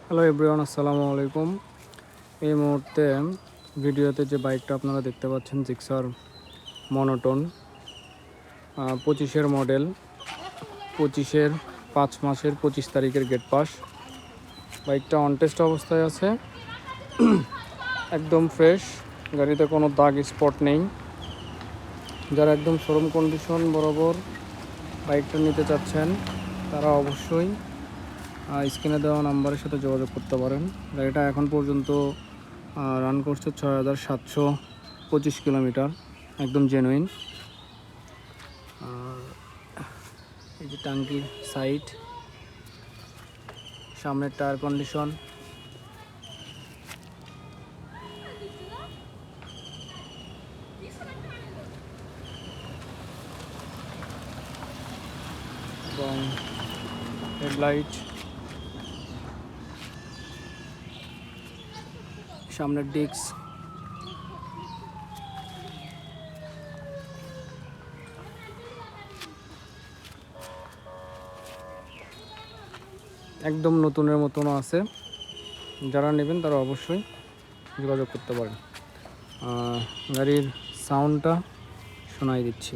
Hello everyone, আসসালামু আলাইকুম। এই মুহূর্তে ভিডিওতে যে বাইকটা আপনারা দেখতে পাচ্ছেন জিক্সার মনোটন 25-এর মডেল, 25-এর 5 মাসের 25 তারিখের গেট পাস। বাইকটা অনটেস্ট অবস্থায় আছে, একদম ফ্রেশ, গাড়িতে কোনো দাগ স্পট নেই। যারা একদম শোরুম কন্ডিশন বরাবর বাইকটা নিতে চাচ্ছেন তারা অবশ্যই স্ক্রিনে দেওয়া নাম্বারের সাথে যোগাযোগ করতে পারেন। গাড়িটা এখন পর্যন্ত রান করছে 6725 কিলোমিটার, একদম জেনুইন। আর এই যে টাঙ্কির সাইড, সামনের টায়ার কন্ডিশন, এবং হেডলাইট, সামনের ডিস্ক, একদম নতুনের মতনও আছে। যারা নেবেন তারা অবশ্যই যোগাযোগ করতে পারেন। গাড়ির সাউন্ডটা শোনাই দিচ্ছি।